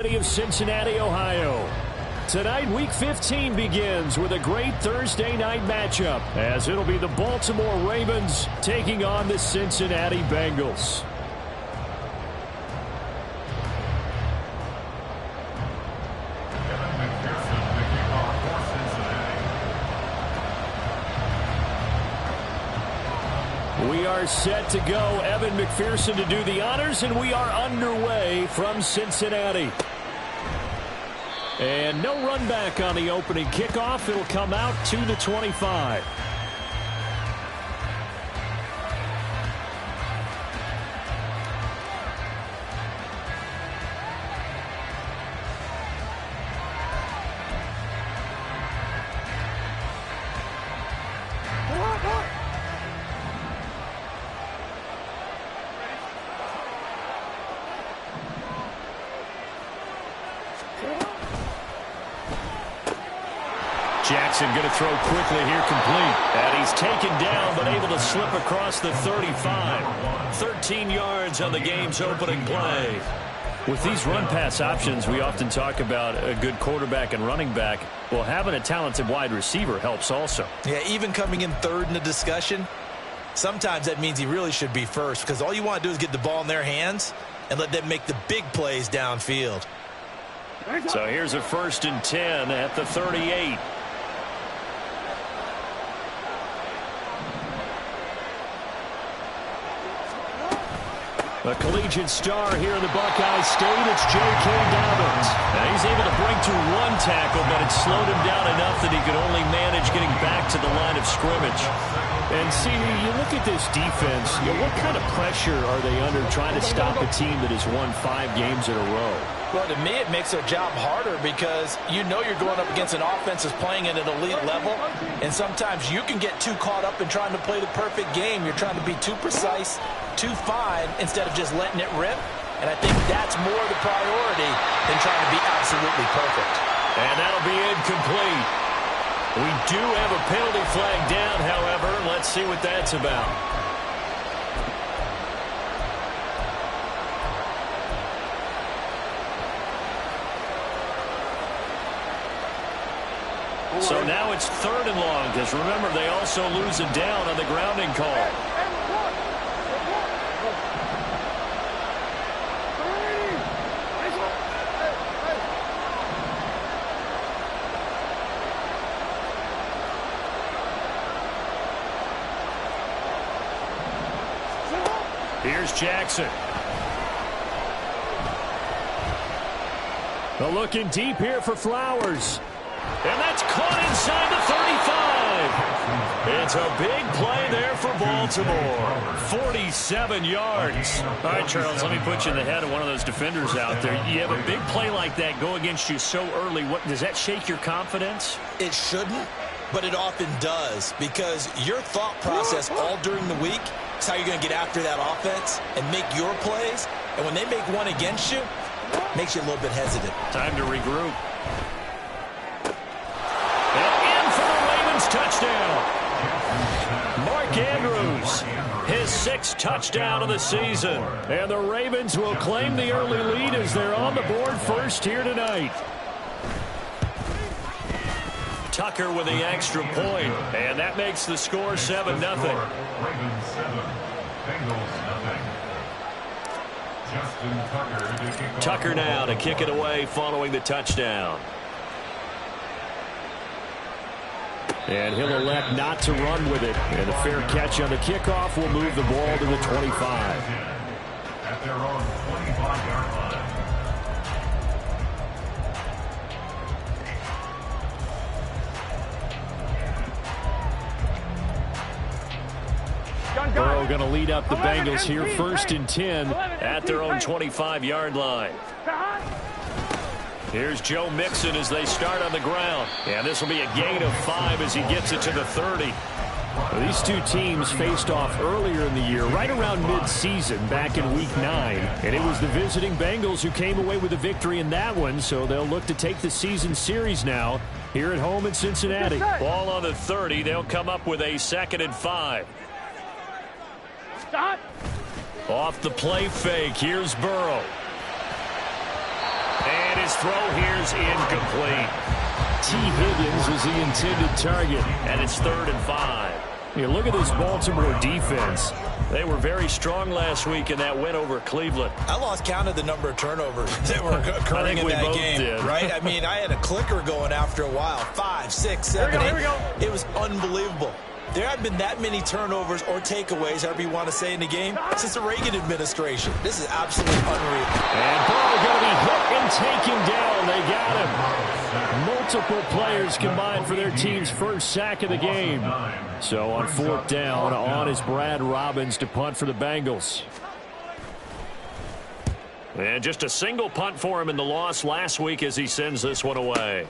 Of Cincinnati, Ohio. Tonight, Week 15 begins with a great Thursday night matchup, as it'll be the Baltimore Ravens taking on the Cincinnati Bengals. We are set to go. Evan McPherson to do the honors, and we are underway from Cincinnati. And no run back on the opening kickoff. It'll come out to the 25. Jackson going to throw quickly here, complete. And he's taken down, but able to slip across the 35. 13 yards on the game's opening play. With these run-pass options, we often talk about a good quarterback and running back. Well, having a talented wide receiver helps also. Yeah, even coming in third in the discussion, sometimes that means he really should be first, because all you want to do is get the ball in their hands and let them make the big plays downfield. So here's a 1st and 10 at the 38. A collegiate star here in the Buckeye State, it's J.K. Dobbins. Now he's able to break to one tackle, but it slowed him down enough that he could only manage getting back to the line of scrimmage. And see, you look at this defense, what kind of pressure are they under trying to stop a team that has won 5 games in a row? Well, to me, it makes their job harder because you know you're going up against an offense that's playing at an elite level, and sometimes you can get too caught up in trying to play the perfect game. You're trying to be too precise, too fine, instead of just letting it rip. And I think that's more the priority than trying to be absolutely perfect. And that'll be incomplete. We do have a penalty flag down, however. Let's see what that's about. So now it's 3rd and long, because remember, they also lose it down on the grounding call. Here's Jackson. They're looking deep here for Flowers. And that's caught inside the 35. It's a big play there for Baltimore. 47 yards. All right, Charles, let me put you in the head of one of those defenders out there. You have a big play like that go against you so early. What does that shake your confidence? It shouldn't, but it often does, because your thought process all during the week is how you're going to get after that offense and make your plays. And when they make one against you, it makes you a little bit hesitant. Time to regroup. Touchdown. Mark Andrews, his 6th touchdown of the season. And the Ravens will claim the early lead as they're on the board first here tonight. Tucker with the extra point, and that makes the score 7-0. Ravens 7, Bengals 0. Tucker now to kick it away following the touchdown. And he'll elect not to run with it. And a fair catch on the kickoff will move the ball to the 25. At their own 25-yard line. Burrow going to lead up the Bengals here, 1st and 10 at their own 25-yard line. Here's Joe Mixon as they start on the ground. And this will be a gain of 5 as he gets it to the 30. Well, these two teams faced off earlier in the year, right around mid-season, back in Week 9. And it was the visiting Bengals who came away with a victory in that one, so they'll look to take the season series now here at home in Cincinnati. Ball on the 30. They'll come up with a 2nd and 5. Off the play fake, here's Burrow. And his throw here's incomplete. T. Higgins was the intended target, and it's 3rd and 5. You look at this Baltimore defense. They were very strong last week in that win over Cleveland. I lost count of the number of turnovers that were occurring in that game, right? I mean, I had a clicker going after a while. 5, 6, 7, 8. Here we go. It was unbelievable. There haven't been that many turnovers or takeaways, however you want to say, in the game since the Reagan administration. This is absolutely unreal. And Burrow going to be hit and taken down. They got him. Multiple players combined for their team's first sack of the game. So on 4th down, on is Brad Robbins to punt for the Bengals. And just a single punt for him in the loss last week as he sends this one away.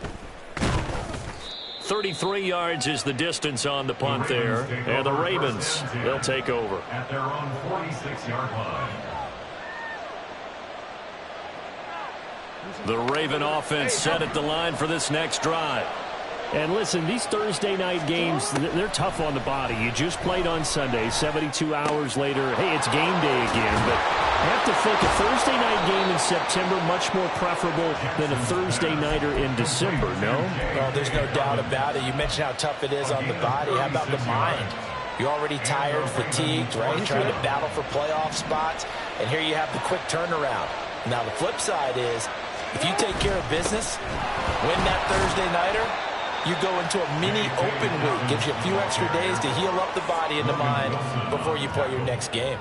33 yards is the distance on the punt there. And the Ravens, they'll take over. At their own 46-yard line. The Raven offense set at the line for this next drive. And listen, these Thursday night games, they're tough on the body. You just played on Sunday, 72 hours later. Hey, it's game day again. But I have to think a Thursday night game in September much more preferable than a Thursday nighter in December, no? Well, there's no doubt about it. You mentioned how tough it is on the body. How about the mind? You're already tired, fatigued, right? Trying to battle for playoff spots. And here you have the quick turnaround. Now, the flip side is, if you take care of business, win that Thursday nighter, you go into a mini open week. Gives you a few extra days to heal up the body and the mind before you play your next game.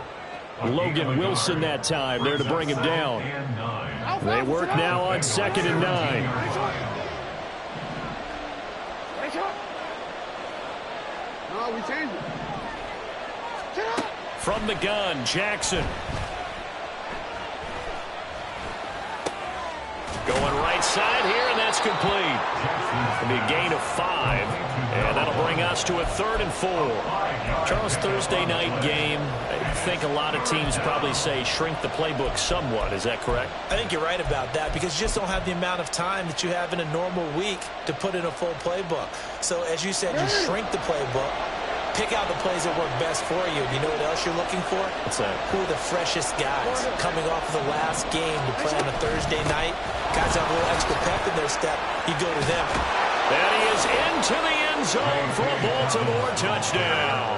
Logan Wilson that time there to bring him down. They work now on 2nd and 9. From the gun, Jackson. Going right side here, and that's complete. It'll be a gain of 5, and that'll bring us to a 3rd and 4. Charles, Thursday night game, I think a lot of teams probably say shrink the playbook somewhat. Is that correct? I think you're right about that because you just don't have the amount of time that you have in a normal week to put in a full playbook. So, as you said, you shrink the playbook. Pick out the plays that work best for you. You know what else you're looking for? What's that? Who are the freshest guys coming off of the last game to play on a Thursday night? Guys have a little extra pep in their step. You go to them. And he is into the end zone for a Baltimore touchdown.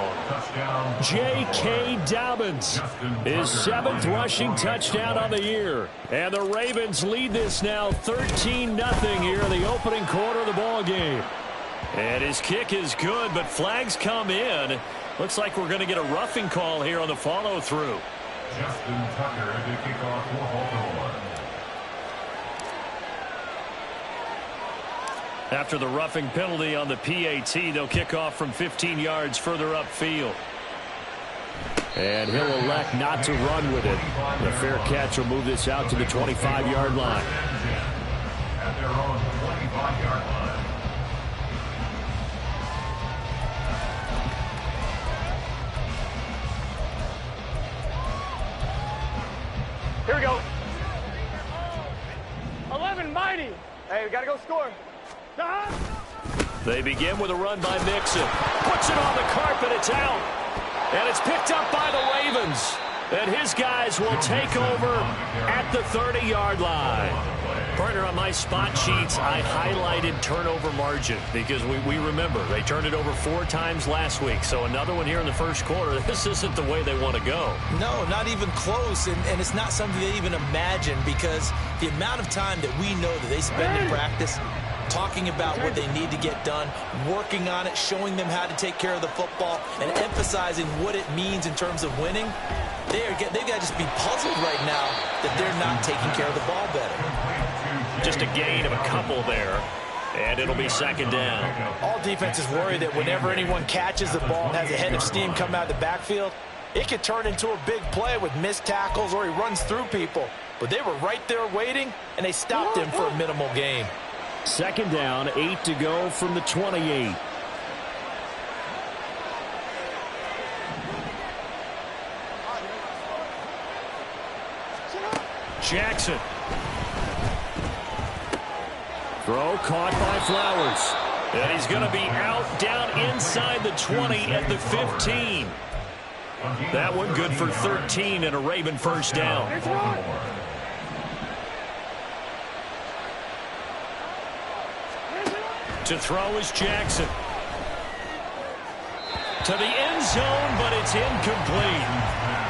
J.K. Dobbins, his 7th rushing touchdown on the year. And the Ravens lead this now 13-0 here in the opening quarter of the ball game. And his kick is good, but flags come in. Looks like we're going to get a roughing call here on the follow-through. Justin Tucker to kick off for Baltimore. After the roughing penalty on the PAT, they'll kick off from 15 yards further upfield. And he'll elect not to run with it. The fair catch will move this out to the 25-yard line. At their own 25-yard line. Here we go. 11 mighty. Hey, we got to go score. They begin with a run by Mixon. Puts it on the carpet. It's out. And it's picked up by the Ravens. And his guys will take over at the 30-yard line. Partner, on my spot sheets, I highlighted turnover margin because we remember they turned it over 4 times last week. So another one here in the first quarter. This isn't the way they want to go. No, not even close. And it's not something they even imagine because the amount of time that we know that they spend in practice talking about what they need to get done, working on it, showing them how to take care of the football, and emphasizing what it means in terms of winning, they've got to just be puzzled right now that they're not taking care of the ball better. Just a gain of a couple there, and it'll be 2nd down. All defenses worry that whenever anyone catches the ball and has a head of steam come out of the backfield, it could turn into a big play with missed tackles or he runs through people. But they were right there waiting, and they stopped him for a minimal gain. 2nd down, 8 to go from the 28. Jackson. Throw caught by Flowers. And he's going to be out down inside the 20 at the 15. That one good for 13 and a Raven first down. To throw is Jackson. To the end zone, but it's incomplete.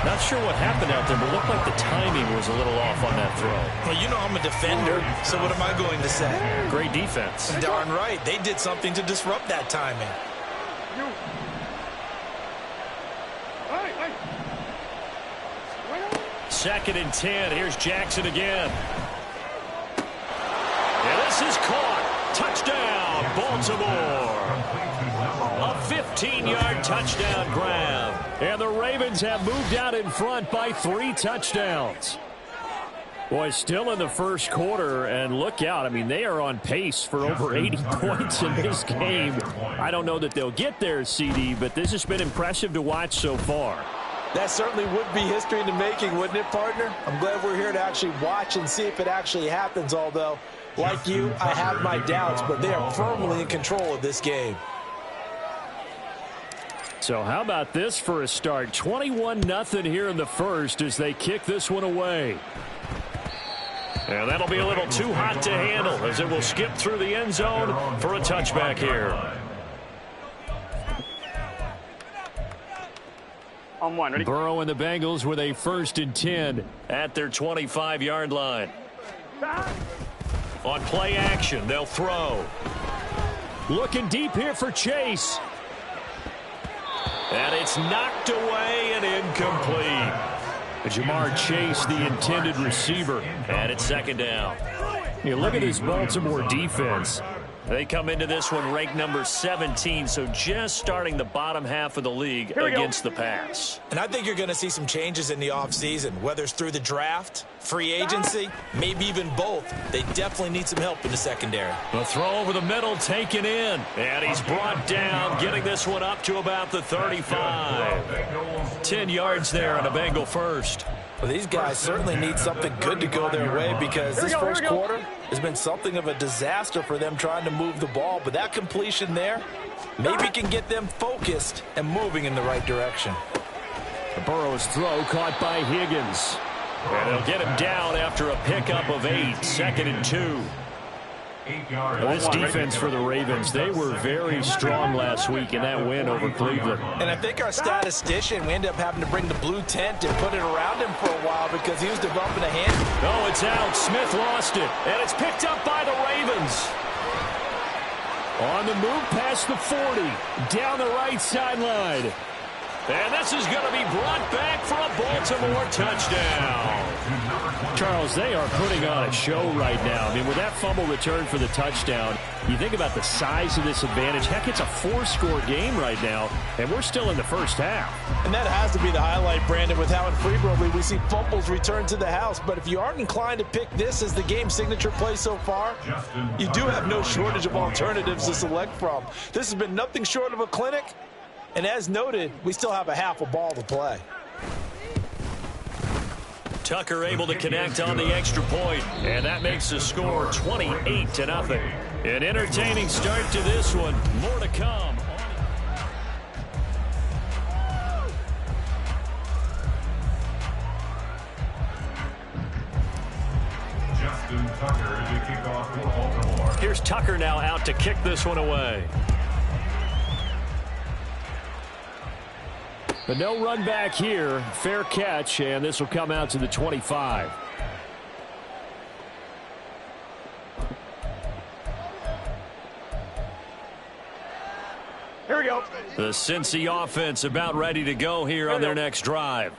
Not sure what happened out there, but it looked like the timing was a little off on that throw. Well, you know I'm a defender, so what am I going to say? Great defense. Darn right. They did something to disrupt that timing. Second and 10. Here's Jackson again. And this is caught. Touchdown, Baltimore. A 15-yard touchdown grab. And the Ravens have moved out in front by 3 touchdowns. Boy, still in the first quarter, and look out. I mean, they are on pace for over 80 points in this game. I don't know that they'll get there, CD, but this has been impressive to watch so far. That certainly would be history in the making, wouldn't it, partner? I'm glad we're here to actually watch and see if it actually happens, although, like you, I have my doubts, but they are firmly in control of this game. So how about this for a start? 21-0 here in the first as they kick this one away. And that'll be a little too hot to handle as it will skip through the end zone for a touchback here. On one, ready? Burrow and the Bengals with a 1st and 10 at their 25-yard line. On play action, they'll throw. Looking deep here for Chase. And it's knocked away and incomplete. Jamar Chase, the intended receiver, and it's 2nd down. You look at this Baltimore defense. They come into this one ranked number 17, so just starting the bottom half of the league against the pass. And I think you're going to see some changes in the offseason, whether it's through the draft, free agency, maybe even both. They definitely need some help in the secondary. The throw over the middle taken in, and he's brought down, getting this one up to about the 35. 10 yards there on a Bengal first. Well, these guys certainly need something good to go their way because this first quarter has been something of a disaster for them trying to move the ball. But that completion there maybe can get them focused and moving in the right direction. The Burrow's throw caught by Higgins. And they'll get him down after a pickup of 8, 2nd and 2. This defense for the Ravens, they were very strong last week in that win over Cleveland. And I think our statistician, we ended up having to bring the blue tent and put it around him for a while because he was developing a hand. Oh, it's out. Smith lost it. And it's picked up by the Ravens. On the move past the 40. Down the right sideline. And this is going to be brought back for a Baltimore touchdown. Charles, they are putting on a show right now. I mean, with that fumble return for the touchdown, you think about the size of this advantage. Heck, it's a 4-score game right now, and we're still in the first half. And that has to be the highlight, Brandon, with how infrequently we see fumbles return to the house. But if you aren't inclined to pick this as the game signature play so far, you do have no shortage of alternatives to select from. This has been nothing short of a clinic. And as noted, we still have a half a ball to play. Tucker able to connect on the extra point, and that makes the score 28-0. An entertaining start to this one. More to come. Justin Tucker to kick off for Baltimore. Here's Tucker now out to kick this one away. But no run back here. Fair catch, and this will come out to the 25. Here we go. The Cincy offense about ready to go here on their next drive.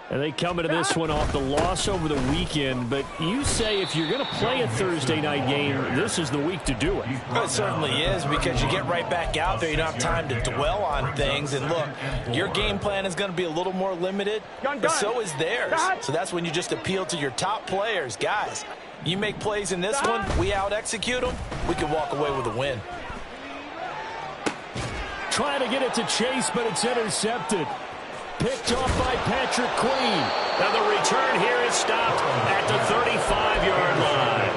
And they come into this one off the loss over the weekend. But you say if you're going to play a Thursday night game, this is the week to do it. Well, it certainly is because you get right back out there. You don't have time to dwell on things. And look, your game plan is going to be a little more limited, but so is theirs. So that's when you just appeal to your top players. Guys, you make plays in this one, we out-execute them, we can walk away with a win. Trying to get it to Chase, but it's intercepted. Picked off by Patrick Queen. And the return here is stopped at the 35-yard line.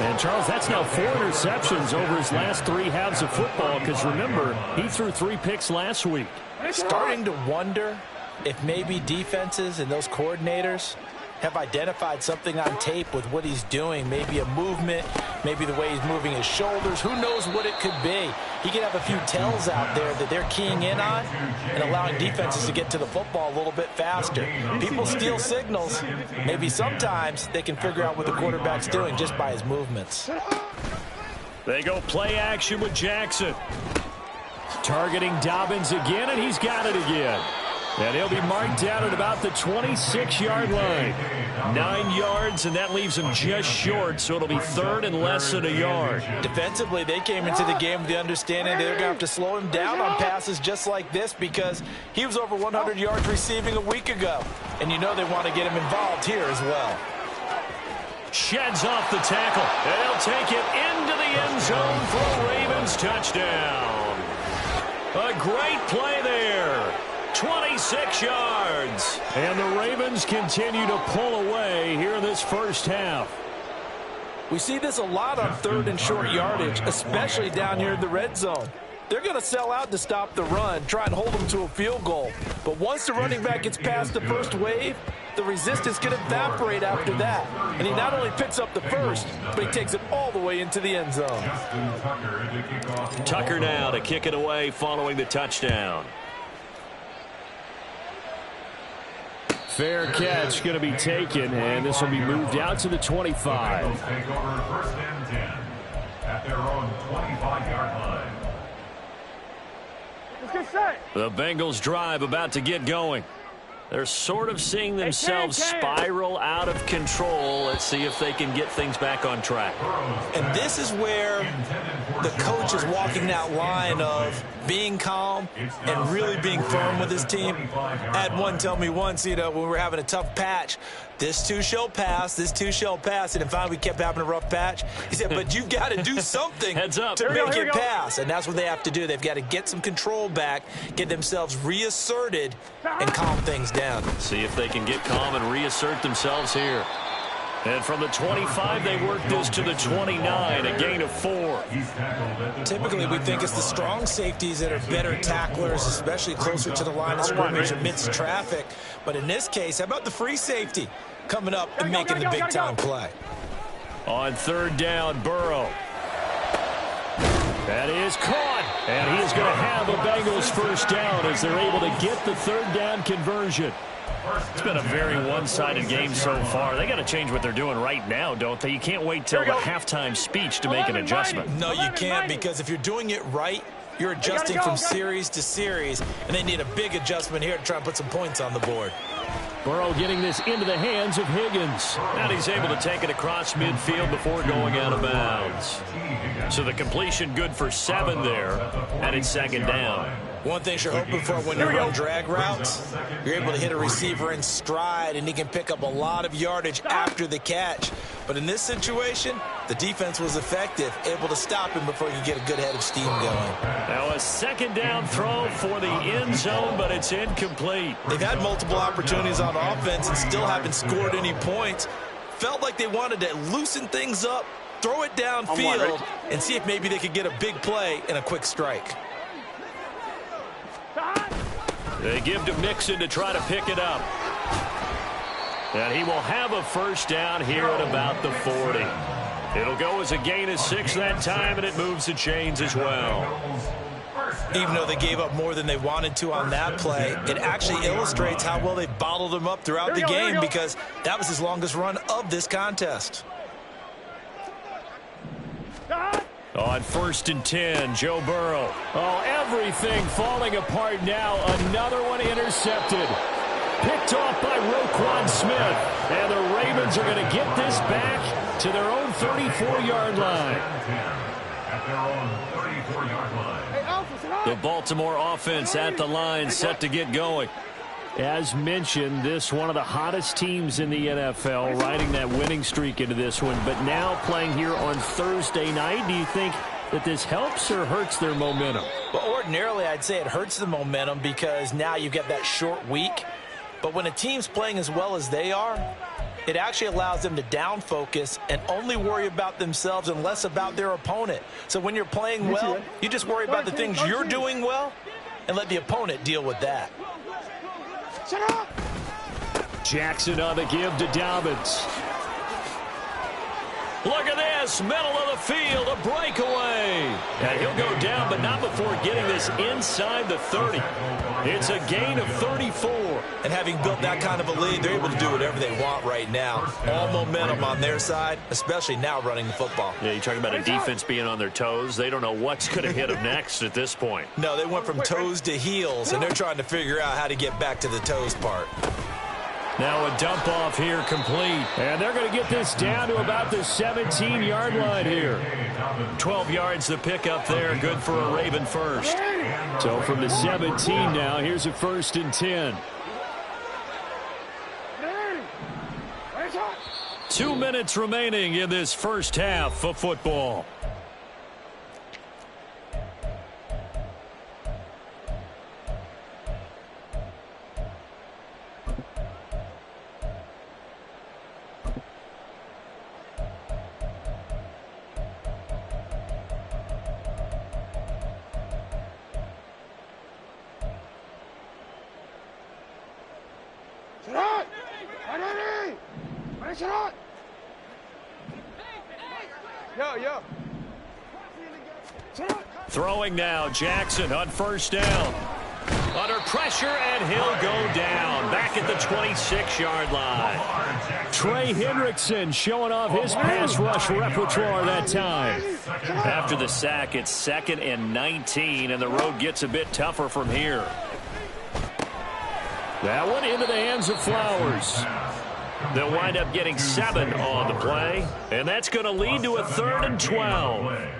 And, Charles, that's now 4 interceptions over his last 3 halves of football because, remember, he threw 3 picks last week. Starting to wonder if maybe defenses and those coordinators have identified something on tape with what he's doing. Maybe a movement, maybe the way he's moving his shoulders. Who knows what it could be? He could have a few tells out there that they're keying in on and allowing defenses to get to the football a little bit faster. People steal signals. Maybe sometimes they can figure out what the quarterback's doing just by his movements. They go play action with Jackson. Targeting Dobbins again, and he's got it again. And he'll be marked down at about the 26-yard line. 9 yards, and that leaves him just short, so it'll be third and less than a yard. Defensively, they came into the game with the understanding they're going to have to slow him down on passes just like this because he was over 100 yards receiving a week ago. And you know they want to get him involved here as well. Sheds off the tackle, and he'll take it into the end zone for a Ravens touchdown. A great play there. 26 yards. And the Ravens continue to pull away here in this first half. We see this a lot on third and short yardage, especially down here in the red zone. They're going to sell out to stop the run, try and hold them to a field goal. But once the running back gets past the first wave, the resistance can evaporate after that. And he not only picks up the first, but he takes it all the way into the end zone. Tucker now to kick it away following the touchdown. Fair catch going to be taken, and this will be moved out to the 25. Take over first and 10 at their own 25-yard line. Let's get set. The Bengals drive about to get going. They're sort of seeing themselves spiral out of control. Let's see if they can get things back on track. And this is where the coach is walking that line of being calm and really being firm with his team. I had one tell me once, you know, when we were having a tough patch, this too shall pass, this too shall pass. And then finally we kept having a rough patch. He said, but you've got to do something Heads up. to make it pass. And that's what they have to do. They've got to get some control back, get themselves reasserted, and calm things down. See if they can get calm and reassert themselves here. And from the 25, they work this to the 29, a gain of 4. Typically, we think it's the strong safeties that are better tacklers, especially closer to the line of scrimmage amidst traffic. But in this case, how about the free safety coming up and making the big-time play? On third down, Burrow. That is caught, and he is going to have a Bengals first down as they're able to get the third down conversion. It's been a very one-sided game so far. They got to change what they're doing right now, don't they? You can't wait till the halftime speech to make an adjustment. No, you can't, because if you're doing it right, you're adjusting from series to series, and they need a big adjustment here to try and put some points on the board. Burrow getting this into the hands of Higgins. And he's able to take it across midfield before going out of bounds. So the completion good for 7 there, and it's second down. One thing you're hoping for when you run drag routes, you're able to hit a receiver in stride, and he can pick up a lot of yardage after the catch. But in this situation, the defense was effective, able to stop him before he could get a good head of steam going. Now a second down throw for the end zone, but it's incomplete. They've had multiple opportunities on offense and still haven't scored any points. Felt like they wanted to loosen things up, throw it downfield, and see if maybe they could get a big play and a quick strike. They give to Mixon to try to pick it up. And he will have a first down here at about the 40. It'll go as a gain of 6 that time, and it moves the chains as well. Even though they gave up more than they wanted to on that play, it actually illustrates how well they bottled him up throughout the game, because that was his longest run of this contest. On 1st and 10, Joe Burrow. Oh, everything falling apart now. Another one intercepted. Picked off by Roquan Smith. And the Ravens are going to get this back to their own 34-yard line. At their own 34-yard line. The Baltimore offense at the line, set to get going. As mentioned, this one of the hottest teams in the NFL, riding that winning streak into this one, but now playing here on Thursday night. Do you think that this helps or hurts their momentum? Well, ordinarily, I'd say it hurts the momentum because now you get that short week. But when a team's playing as well as they are, it actually allows them to down focus and only worry about themselves and less about their opponent. So when you're playing well, you just worry about the things you're doing well and let the opponent deal with that. Jackson on the give to Dobbins. Look at this, middle of the field, a breakaway. And he'll go down, but not before getting this inside the 30. It's a gain of 34. And having built that kind of a lead, they're able to do whatever they want right now. All momentum on their side, especially now running the football. Yeah, you're talking about a defense being on their toes. They don't know what's going to hit them next at this point. No, they went from toes to heels, and they're trying to figure out how to get back to the toes part. Now a dump off here complete. And they're going to get this down to about the 17-yard line here. 12 yards the pickup there. Good for a Raven first. So from the 17 now, here's a 1st and 10. 2 minutes remaining in this first half of football. Throwing now, Jackson on 1st down. Under pressure, and he'll go down. Back at the 26-yard line. Trey Hendrickson showing off his pass rush repertoire that time. After the sack, it's 2nd and 19, and the road gets a bit tougher from here. That one into the hands of Flowers. They'll wind up getting 7 on the play, and that's going to lead to a 3rd and 12.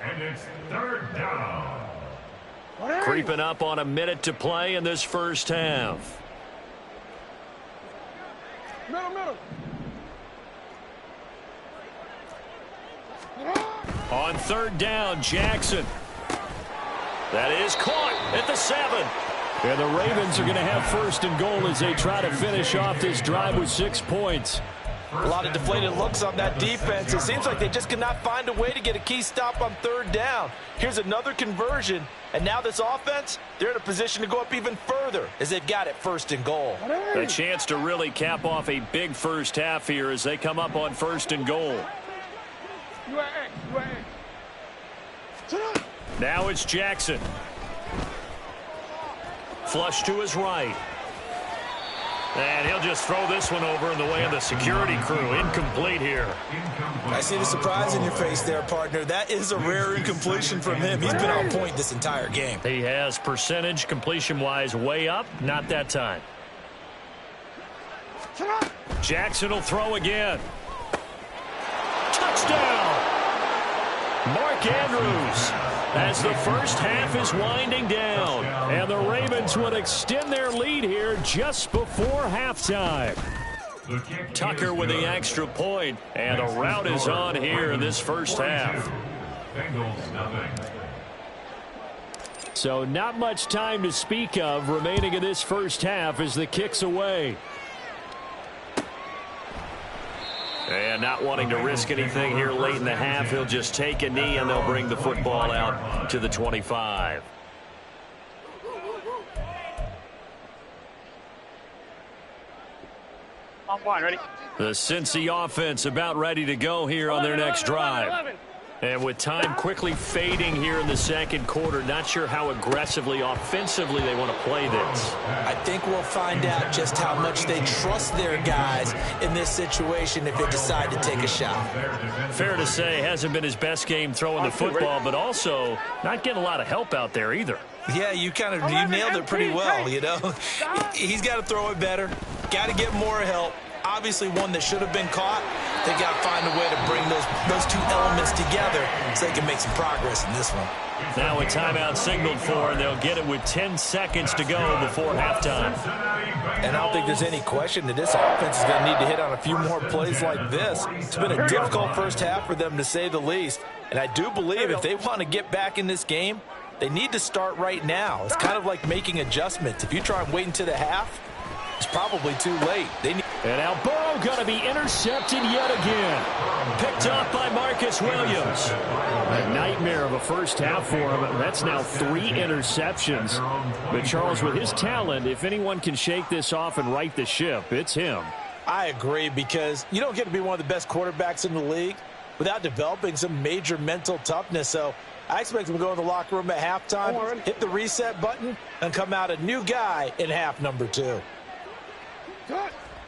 And it's 3rd down. Creeping up on a minute to play in this first half. On 3rd down, Jackson. That is caught at the 7. And the Ravens are going to have 1st and goal as they try to finish off this drive with 6 points. A lot of deflated looks on that defense. It seems like they just cannot find a way to get a key stop on 3rd down. Here's another conversion, and now this offense, they're in a position to go up even further as they've got it 1st and goal. A chance to really cap off a big first half here as they come up on 1st and goal. Now it's Jackson. Flush to his right. And he'll just throw this one over in the way of the security crew. Incomplete here. I see the surprise in your face there, partner. That is a rare incompletion from him. He's been on point this entire game. He has percentage completion-wise way up. Not that time. Jackson will throw again. Touchdown! Mark Andrews, as the first half is winding down, and the Ravens would extend their lead here just before halftime. Tucker with the extra point, and a rout is on here in this first half. Bengals nothing. So not much time to speak of remaining in this first half as the kick's away. And not wanting to risk anything here late in the half, he'll just take a knee and they'll bring the football out to the 25. On 1, ready? The Cincy offense about ready to go here on their next drive. And with time quickly fading here in the second quarter, not sure how aggressively, offensively they want to play this. I think we'll find out just how much they trust their guys in this situation if they decide to take a shot. Fair to say, hasn't been his best game throwing the football, but also not getting a lot of help out there either. Yeah, you nailed it pretty well, you know. He's got to throw it better, got to get more help. Obviously one that should have been caught. They got to find a way to bring those two elements together so they can make some progress in this one. Now a timeout signaled for, and they'll get it with 10 seconds to go before halftime. And I don't think there's any question that this offense is going to need to hit on a few more plays like this. It's been a difficult first half for them, to say the least. And I do believe if they want to get back in this game, they need to start right now. It's kind of like making adjustments. If you try and wait until the half, It's probably too late. And now Burrow going to be intercepted yet again. Picked off by Marcus Williams. A nightmare of a first half for him. That's now 3 interceptions. But Charles, with his talent, if anyone can shake this off and right the ship, it's him. I agree, because you don't get to be one of the best quarterbacks in the league without developing some major mental toughness. So I expect him to go in the locker room at halftime, hit the reset button, and come out a new guy in half number 2.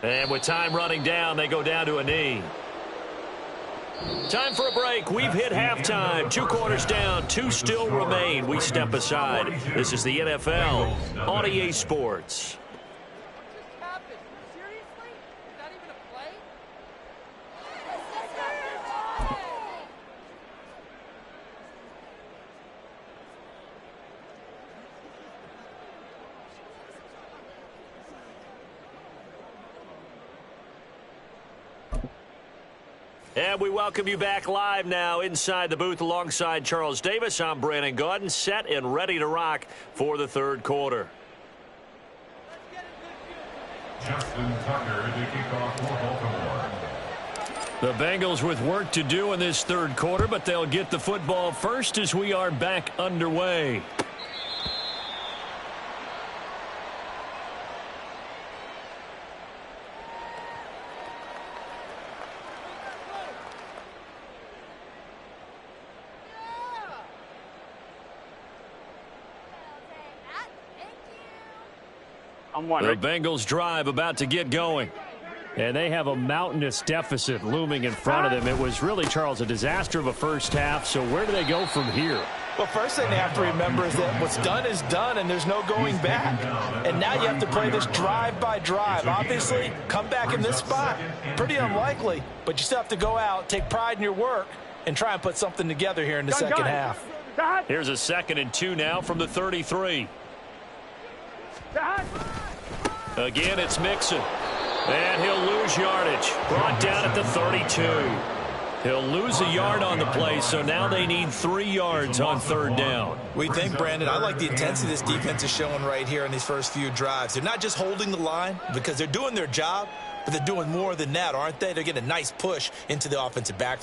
And with time running down, they go down to a knee. Time for a break. We've hit halftime. 2 quarters down, 2 still remain. We step aside. This is the NFL on EA Sports. And we welcome you back live now inside the booth alongside Charles Davis. I'm Brandon Gaudin, set and ready to rock for the third quarter. Justin Tucker to kick off for Baltimore. The Bengals with work to do in this third quarter, but they'll get the football first as we are back underway. The Bengals drive about to get going. And they have a mountainous deficit looming in front of them. It was really, Charles, a disaster of a first half. So where do they go from here? Well, first thing they have to remember is that what's done is done, and there's no going back. And now you have to play this drive by drive. Obviously, come back in this spot, pretty unlikely, but you still have to go out, take pride in your work, and try and put something together here in the second half. Here's a 2nd and 2 now from the 33. Again, it's Mixon. And he'll lose yardage. Brought down at the 32. He'll lose a yard on the play, so now they need 3 yards on 3rd down. We think, Brandon, I like the intensity this defense is showing right here in these first few drives. They're not just holding the line because they're doing their job, but they're doing more than that, aren't they? They're getting a nice push into the offensive backfield.